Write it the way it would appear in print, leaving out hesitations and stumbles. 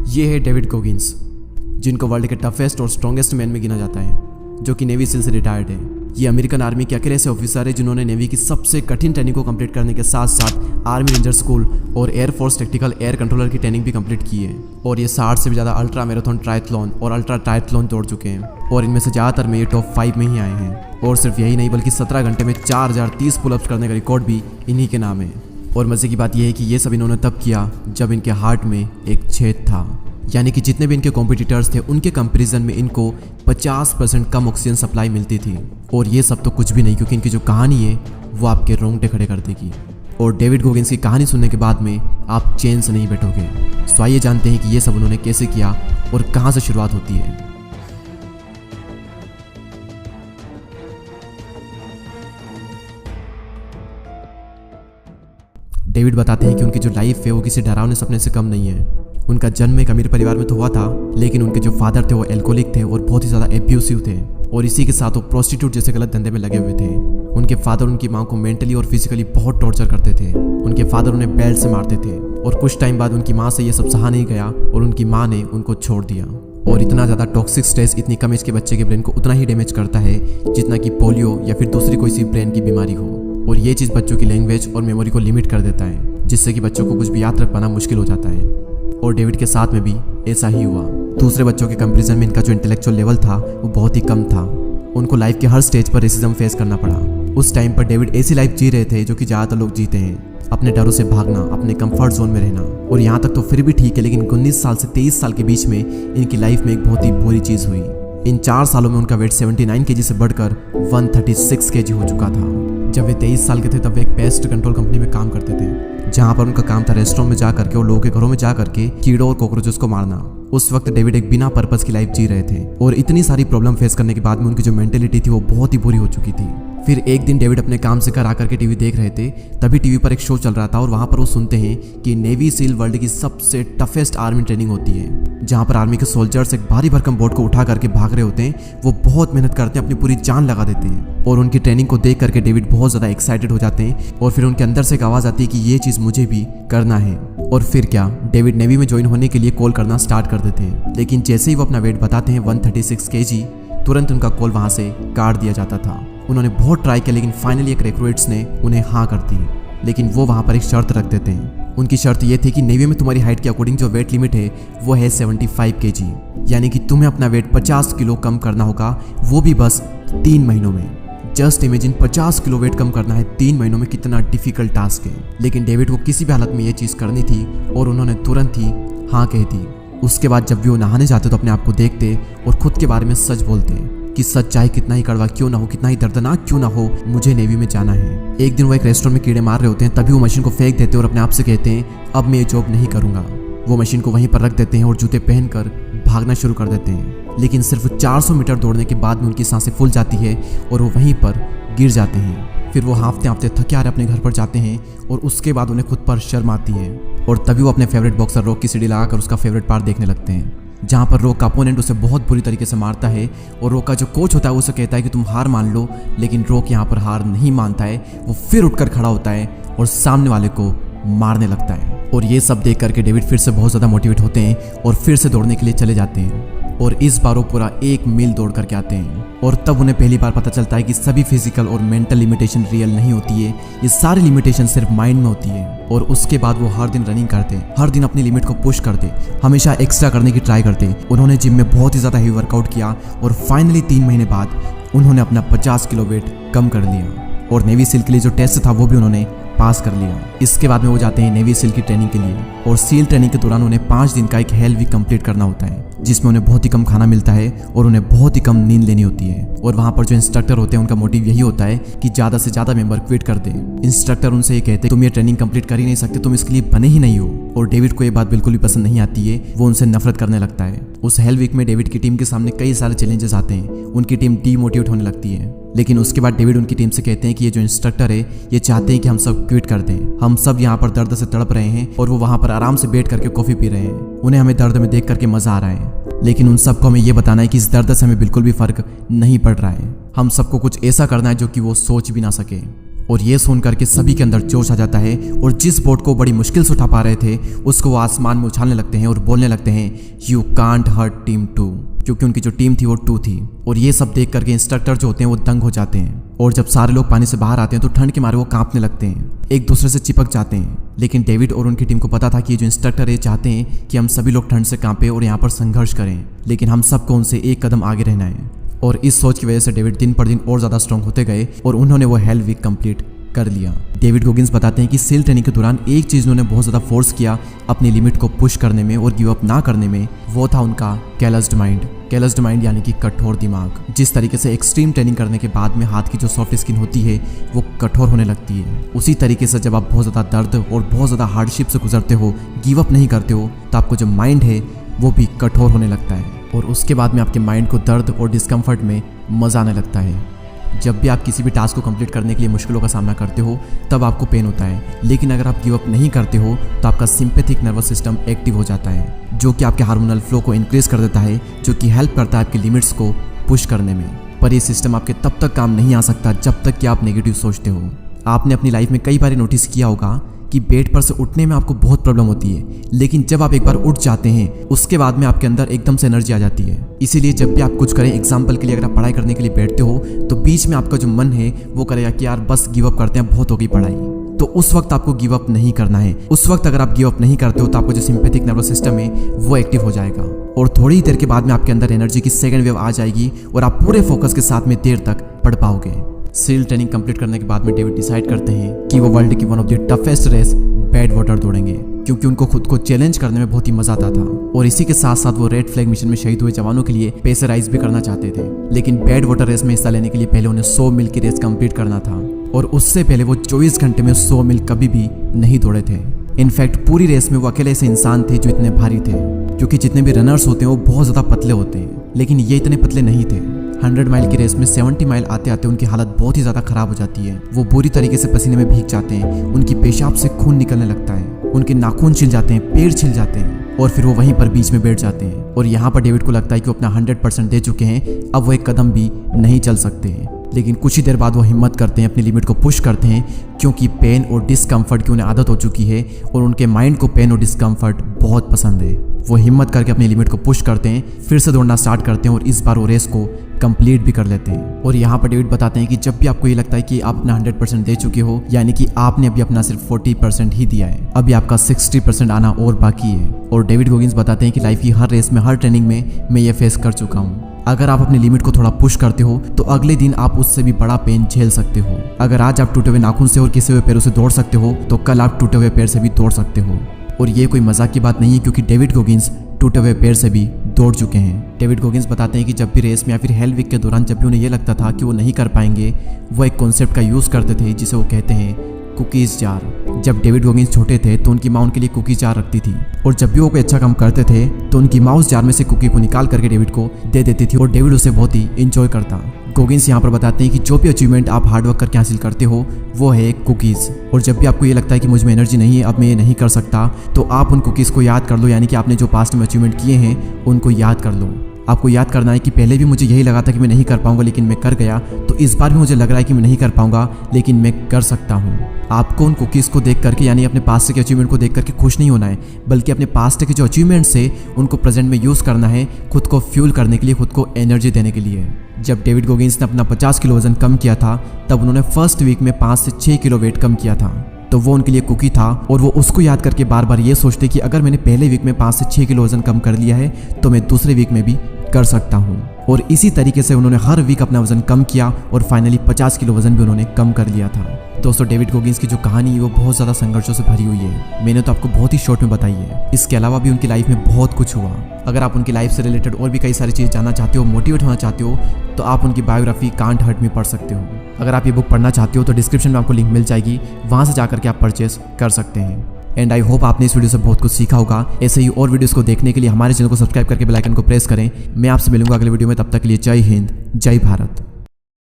ये है David Goggins, जिनको वर्ल्ड के टफेस्ट और स्ट्रॉन्गेस्ट मैन में गिना जाता है, जो कि नेवी सील से रिटायर्ड है। ये अमेरिकन आर्मी के अकेले ऐसे ऑफिसर है जिन्होंने नेवी की सबसे कठिन ट्रेनिंग को कंप्लीट करने के साथ साथ आर्मी रेंजर स्कूल और एयरफोर्स टेक्टिकल एयर कंट्रोलर की ट्रेनिंग भी कंप्लीट की है। और ये 60 से भी ज़्यादा अल्ट्रा मैराथन ट्रायथलॉन और अल्ट्रा ट्रायथलॉन दौड़ चुके हैं, और इनमें से ज़्यादातर में ये टॉप 5 में ही आए हैं। और सिर्फ यही नहीं, बल्कि 17 घंटे में 4030 पुलअप्स करने का रिकॉर्ड भी इन्हीं के नाम है। और मज़े की बात यह है कि ये सब इन्होंने तब किया जब इनके हार्ट में एक छेद था, यानी कि जितने भी इनके कॉम्पिटिटर्स थे उनके कंपैरिजन में इनको 50% कम ऑक्सीजन सप्लाई मिलती थी। और ये सब तो कुछ भी नहीं, क्योंकि इनकी जो कहानी है वो आपके रोंगटे खड़े कर देगी। और डेविड गोगिंस की कहानी सुनने के बाद में आप चैन से नहीं बैठोगे। सो आइए जानते हैं कि ये सब उन्होंने कैसे किया और कहाँ से शुरुआत होती है। डेविड बताते हैं कि उनकी जो लाइफ है वो किसी डरावने सपने से कम नहीं है। उनका जन्म एक अमीर परिवार में तो हुआ था, लेकिन उनके जो फादर थे वो एल्कोहलिक थे और बहुत ही ज़्यादा एब्यूसिव थे, और इसी के साथ वो प्रोस्टिट्यूट जैसे गलत धंधे में लगे हुए थे। उनके फादर उनकी माँ को मेंटली और फिजिकली बहुत टॉर्चर करते थे। उनके फादर उन्हें बेल्ट से मारते थे, और कुछ टाइम बाद उनकी माँ से ये सब सहा नहीं गया और उनकी माँ ने उनको छोड़ दिया। और इतना ज़्यादा टॉक्सिक स्ट्रेस इतनी कम एज के बच्चे के ब्रेन को उतना ही डैमेज करता है जितना कि पोलियो या फिर दूसरी कोई सी ब्रेन की बीमारी हो। और ये चीज़ बच्चों की लैंग्वेज और मेमोरी को लिमिट कर देता है, जिससे कि बच्चों को कुछ भी याद रख पाना मुश्किल हो जाता है। और डेविड के साथ में भी ऐसा ही हुआ। दूसरे बच्चों के कंपैरिजन में इनका जो इंटेलेक्चुअल लेवल था वो बहुत ही कम था। उनको लाइफ के हर स्टेज पर रेसिज्म फेस करना पड़ा। उस टाइम पर डेविड ऐसी लाइफ जी रहे थे जो कि ज़्यादातर लोग जीते हैं, अपने डरों से भागना, अपने कंफर्ट जोन में रहना। और यहाँ तक तो फिर भी ठीक है, लेकिन 19 साल से 23 साल के बीच में इनकी लाइफ में एक बहुत ही बुरी चीज़ हुई। इन 4 सालों में उनका वेट 79 kg से बढ़कर 136 kg हो चुका था। जब वे 23 साल के थे तब वे एक पेस्ट कंट्रोल कंपनी में काम करते थे, जहाँ पर उनका काम था रेस्टोरेंट में जा करके और लोगों के घरों में जा करके कीड़ों और कॉकरोचेस को मारना। उस वक्त डेविड एक बिना पर्पस की लाइफ जी रहे थे, और इतनी सारी प्रॉब्लम फेस करने के बाद में उनकी जो मेंटेलिटी थी वो बहुत ही बुरी हो चुकी थी। फिर एक दिन डेविड अपने काम से घर आकर के टीवी देख रहे थे, तभी टीवी पर एक शो चल रहा था, और वहाँ पर वो सुनते हैं कि नेवी सील वर्ल्ड की सबसे टफेस्ट आर्मी ट्रेनिंग होती है, जहाँ पर आर्मी के सोल्जर्स एक भारी भरकम बोट को उठा करके भाग रहे होते हैं। वो बहुत मेहनत करते हैं, अपनी पूरी जान लगा देते हैं, और उनकी ट्रेनिंग को देख करके डेविड बहुत ज़्यादा एक्साइटेड हो जाते हैं। और फिर उनके अंदर से एक आवाज़ आती है कि ये चीज़ मुझे भी करना है। और फिर क्या, डेविड नेवी में ज्वाइन होने के लिए कॉल करना स्टार्ट कर देते हैं। लेकिन जैसे ही वो अपना वेट बताते हैं 136 kg, तुरंत उनका कॉल वहाँ से काट दिया जाता था। उन्होंने बहुत ट्राई किया, लेकिन फाइनली एक रिक्रूट्स ने उन्हें हाँ कर दी। लेकिन वो वहाँ पर एक शर्त रख देते हैं। उनकी शर्त ये थी कि नेवी में तुम्हारी हाइट के अकॉर्डिंग जो वेट लिमिट है वो है 75 kg, यानी कि तुम्हें अपना वेट 50 किलो कम करना होगा, वो भी बस 3 महीनों में। जस्ट इमेजिन 50 किलो वेट कम करना है 3 महीनों में, कितना डिफिकल्ट टास्क है। लेकिन डेविड को किसी भी हालत में ये चीज़ करनी थी, और उन्होंने तुरंत ही हाँ कह दी। उसके बाद जब भी वो नहाने जाते तो अपने आप को देखते और खुद के बारे में सच बोलते कि सच चाहे कितना ही कड़वा क्यों ना हो, कितना ही दर्दनाक क्यों ना हो, मुझे नेवी में जाना है। एक दिन वो एक रेस्टोरेंट में कीड़े मार रहे होते हैं, तभी वो मशीन को फेंक देते हैं और अपने आप से कहते हैं अब मैं ये जॉब नहीं करूँगा। वो मशीन को वहीं पर रख देते हैं और जूते पहनकर भागना शुरू कर देते हैं। लेकिन सिर्फ 400 मीटर दौड़ने के बाद में उनकी सांसें फूल जाती है और वो वहीं पर गिर जाते हैं। फिर वो हाँफते हाँफते थके हारे अपने घर पर जाते हैं, और उसके बाद उन्हें खुद पर शर्म आती है। और तभी वो अपने फेवरेट बॉक्सर रॉक की सीढ़ी लगाकर उसका फेवरेट पार्ट देखने लगते हैं, जहाँ पर रॉक का अपोनेंट उसे बहुत बुरी तरीके से मारता है। और रॉक का जो कोच होता है वो उसे कहता है कि तुम हार मान लो, लेकिन रॉक यहाँ पर हार नहीं मानता है। वो फिर उठकर खड़ा होता है और सामने वाले को मारने लगता है। और ये सब देख करके डेविड फिर से बहुत ज़्यादा मोटिवेट होते हैं और फिर से दौड़ने के लिए चले जाते हैं। और इस बार वो पूरा 1 मील दौड़ करके आते हैं। और तब उन्हें पहली बार पता चलता है कि सभी फिजिकल और मेंटल लिमिटेशन रियल नहीं होती है, ये सारी लिमिटेशन सिर्फ माइंड में होती है। और उसके बाद वो हर दिन रनिंग करते, हर दिन अपनी लिमिट को पुश करते, हमेशा एक्स्ट्रा करने की ट्राई करते। उन्होंने जिम में बहुत ही ज़्यादा हेवी वर्कआउट किया, और फाइनली 3 महीने बाद उन्होंने अपना 50 किलो वेट कम कर लिया। और नेवी सील के लिए जो टेस्ट था वो भी उन्होंने पास कर लिया। इसके बाद में वो जाते हैं नेवी सील की ट्रेनिंग के लिए, और सील ट्रेनिंग के दौरान उन्हें 5 दिन का एक हेल वीक कंप्लीट करना होता है, जिसमें उन्हें बहुत ही कम खाना मिलता है और उन्हें बहुत ही कम नींद लेनी होती है। और वहाँ पर जो इंस्ट्रक्टर होते हैं उनका मोटिव यही होता है कि ज़्यादा से ज़्यादा मेंबर क्विट कर दे। इंस्ट्रक्टर उनसे ये कहते हैं तुम ये ट्रेनिंग कंप्लीट कर ही नहीं सकते, तुम इसके लिए बने ही नहीं हो। और डेविड को ये बात बिल्कुल भी पसंद नहीं आती है, वो उनसे नफरत करने लगता है। उस हेल वीक में डेविड की टीम के सामने कई सारे चैलेंजेस आते हैं, उनकी टीम डीमोटिवेट होने लगती है। लेकिन उसके बाद डेविड उनकी टीम से कहते हैं कि ये जो इंस्ट्रक्टर है ये चाहते हैं कि हम सब क्विट कर दें, हम सब यहाँ पर दर्द से तड़प रहे हैं, और वो वहाँ पर आराम से बैठ करके कॉफ़ी पी रहे हैं। उन्हें हमें दर्द में देख करके मज़ा आ रहा है, लेकिन उन सबको हमें ये बताना है कि इस दर्द से हमें बिल्कुल भी फर्क नहीं पड़ रहा है। हम सबको कुछ ऐसा करना है जो कि वो सोच भी ना सके। और ये सुन करके सभी के अंदर जोश आ जाता है और जिस बोट को बड़ी मुश्किल से उठा पा रहे थे उसको वो आसमान में उछालने लगते हैं और बोलने लगते हैं यू कांट हर्ट टीम 2, क्योंकि उनकी जो टीम थी वो 2 थी। और ये सब देख करके इंस्ट्रक्टर जो होते हैं वो दंग हो जाते हैं और जब सारे लोग पानी से बाहर आते हैं तो ठंड के मारे वो कांपने लगते हैं, एक दूसरे से चिपक जाते हैं। लेकिन डेविड और उनकी टीम को पता था कि ये जो इंस्ट्रक्टर ये चाहते हैं कि हम सभी लोग ठंड से कांपे और यहाँ पर संघर्ष करें, लेकिन हम सबको उनसे एक कदम आगे रहना है। और इस सोच की वजह से डेविड दिन पर दिन और ज़्यादा स्ट्रांग होते गए और उन्होंने वो हेल वीक कंप्लीट कर लिया। डेविड गोगिंस बताते हैं कि सील ट्रेनिंग के दौरान एक चीज़ उन्होंने बहुत ज़्यादा फोर्स किया अपनी लिमिट को पुश करने में और गिव अप ना करने में, वो था उनका कैलस्ड माइंड। कैलस्ड माइंड यानी कि कठोर दिमाग। जिस तरीके से एक्सट्रीम ट्रेनिंग करने के बाद में हाथ की जो सॉफ्ट स्किन होती है वो कठोर होने लगती है, उसी तरीके से जब आप बहुत ज़्यादा दर्द और बहुत ज़्यादा हार्डशिप से गुजरते हो, गिव अप नहीं करते हो, तो आपको जो माइंड है वो भी कठोर होने लगता है और उसके बाद में आपके माइंड को दर्द और डिस्कम्फर्ट में मज़ा आने लगता है। जब भी आप किसी भी टास्क को कंप्लीट करने के लिए मुश्किलों का सामना करते हो तब आपको पेन होता है, लेकिन अगर आप गिव अप नहीं करते हो तो आपका सिंपैथिक नर्वस सिस्टम एक्टिव हो जाता है, जो कि आपके हार्मोनल फ्लो को इंक्रीज कर देता है, जो कि हेल्प करता है आपकी लिमिट्स को पुश करने में। पर ये सिस्टम आपके तब तक काम नहीं आ सकता जब तक कि आप नेगेटिव सोचते हो। आपने अपनी लाइफ में कई बार नोटिस किया होगा कि बेड पर से उठने में आपको बहुत प्रॉब्लम होती है, लेकिन जब आप एक बार उठ जाते हैं उसके बाद में आपके अंदर एकदम से एनर्जी आ जाती है। इसीलिए जब भी आप कुछ करें, एग्जाम्पल के लिए अगर आप पढ़ाई करने के लिए बैठते हो तो बीच में आपका जो मन है वो करेगा कि यार बस गिव अप करते हैं, बहुत हो गई पढ़ाई, तो उस वक्त आपको गिव अप नहीं करना है। उस वक्त अगर आप गिव अप नहीं करते हो तो आपको जो सिंपैथिक नर्वस सिस्टम है वो एक्टिव हो जाएगा और थोड़ी ही देर के बाद में आपके अंदर एनर्जी की सेकंड वेव आ जाएगी और आप पूरे फोकस के साथ में देर तक पढ़ पाओगे। सील ट्रेनिंग कंप्लीट करने के बाद में डेविड डिसाइड करते हैं कि वो वर्ल्ड की one of the toughest race bad water दौड़ेंगे, क्योंकि उनको खुद को चैलेंज करने में बहुत ही मजा आता था। और इसी के साथ साथ वो रेड फ्लैग मिशन में शहीद हुए जवानों के लिए प्रेशराइज भी करना चाहते थे, लेकिन बैड वाटर रेस में हिस्सा लेने के लिए पहले उन्हें 100 मील की रेस कंप्लीट करना था और उससे पहले वो 24 घंटे में 100 मील कभी भी नहीं दौड़े थे। इनफैक्ट पूरी रेस में वो अकेले ऐसे इंसान थे जो इतने भारी थे, क्योंकि जितने भी रनर्स होते हैं वो बहुत ज़्यादा पतले होते हैं, लेकिन ये इतने पतले नहीं थे। 100 माइल की रेस में 70 माइल आते आते उनकी हालत बहुत ही ज़्यादा खराब हो जाती है। वो बुरी तरीके से पसीने में भीग जाते हैं, उनकी पेशाब से खून निकलने लगता है, उनके नाखून छिल जाते हैं, पैर छिल जाते हैं और फिर वो वहीं पर बीच में बैठ जाते हैं। और यहाँ पर डेविड को लगता है कि वो अपना 100% दे चुके हैं, अब वो एक कदम भी नहीं चल सकते हैं। लेकिन कुछ ही देर बाद वो हिम्मत करते हैं, अपनी लिमिट को पुश करते हैं, क्योंकि पेन और डिस्कम्फर्ट की उन्हें आदत हो चुकी है और उनके माइंड को पेन और डिस्कम्फर्ट बहुत पसंद है। वो हिम्मत करके अपनी लिमिट को पुश करते हैं, फिर से दौड़ना स्टार्ट करते हैं और इस बार वो रेस को कंप्लीट भी कर लेते हैं। और यहाँ पर डेविड बताते हैं कि जब भी आपको ये लगता है कि आप अपना 100% दे चुके हो, यानी कि आपने अभी अपना सिर्फ 40% ही दिया है, अभी आपका 60% आना और बाकी है। और डेविड गोगिंस बताते हैं कि लाइफ की हर रेस में, हर ट्रेनिंग में मैं ये फेस कर चुका हूँ। अगर आप अपनी लिमिट को थोड़ा पुश करते हो तो अगले दिन आप उससे भी बड़ा पेन झेल सकते हो। अगर आज आप टूटे हुए नाखून से और किसे हुए पैरों से दौड़ सकते हो तो कल आप टूटे हुए पैर से भी दौड़ सकते हो। और ये कोई मजाक की बात नहीं है, क्योंकि डेविड गोगिंस टूटे हुए पैर से भी दौड़ चुके हैं। डेविड गोगिंस बताते हैं कि जब भी रेस में या फिर हेल वीक के दौरान जब भी उन्हें ये लगता था कि वो नहीं कर पाएंगे, वो एक कॉन्सेप्ट का यूज़ करते थे जिसे वो कहते हैं कुकीज़ जार। जब डेविड गोगिंस छोटे थे तो उनकी माँ उनके लिए कुकी जार रखती थी और जब भी वो कोई अच्छा काम करते थे तो उनकी माँ उस जार में से कुकी को निकाल करके डेविड को दे देती थी और डेविड उसे बहुत ही इंजॉय करता। गोगिंस यहाँ पर बताते हैं कि जो भी अचीवमेंट आप हार्डवर्क करके हासिल करते हो वो है कुकीज़। और जब भी आपको ये लगता है कि मुझ में एनर्जी नहीं है, अब मैं ये नहीं कर सकता, तो आप उन कुकीज़ को याद कर लो, यानी कि आपने जो पास्ट में अचीवमेंट किए हैं उनको याद कर लो। आपको याद करना है कि पहले भी मुझे यही लगा था कि मैं नहीं कर पाऊंगा, लेकिन मैं कर गया, तो इस बार भी मुझे लग रहा है कि मैं नहीं कर पाऊंगा, लेकिन मैं कर सकता हूँ। आपको उन कुकीज़ को देख करके, यानी अपने पास्ट के अचीवमेंट को देख करके खुश नहीं होना है, बल्कि अपने पास्ट के जो अचीवमेंट्स है उनको प्रेजेंट में यूज़ करना है, खुद को फ्यूल करने के लिए, खुद को एनर्जी देने के लिए। जब डेविड गोगिंस ने अपना 50 किलो वजन कम किया था तब उन्होंने फर्स्ट वीक में 5 से 6 किलो वेट कम किया था, तो वो उनके लिए कुकी था और वो उसको याद करके बार बार ये सोचते कि अगर मैंने पहले वीक में 5 से 6 किलो वजन कम कर लिया है तो मैं दूसरे वीक में भी कर सकता हूँ। और इसी तरीके से उन्होंने हर वीक अपना वजन कम किया और फाइनली 50 किलो वजन भी उन्होंने कम कर लिया था। दोस्तों, डेविड गोगिंस की जो कहानी है वो बहुत ज़्यादा संघर्षों से भरी हुई है। मैंने तो आपको बहुत ही शॉर्ट में बताई है, इसके अलावा भी उनकी लाइफ में बहुत कुछ हुआ। अगर आप उनकी लाइफ से रिलेटेड और भी कई सारी चीज़ जानना चाहते हो, मोटिवेट होना चाहते हो, तो आप उनकी बायोग्राफी कांट हर्ट मी पढ़ सकते हो। अगर आप ये बुक पढ़ना चाहते हो तो डिस्क्रिप्शन में आपको लिंक मिल जाएगी, वहाँ से जाकर के आप परचेस कर सकते हैं। एंड आई होप आपने इस वीडियो से बहुत कुछ सीखा होगा। ऐसे ही और वीडियोस को देखने के लिए हमारे चैनल को सब्सक्राइब करके बेल आइकन को प्रेस करें। मैं आपसे मिलूंगा अगले वीडियो में, तब तक के लिए जय हिंद, जय भारत।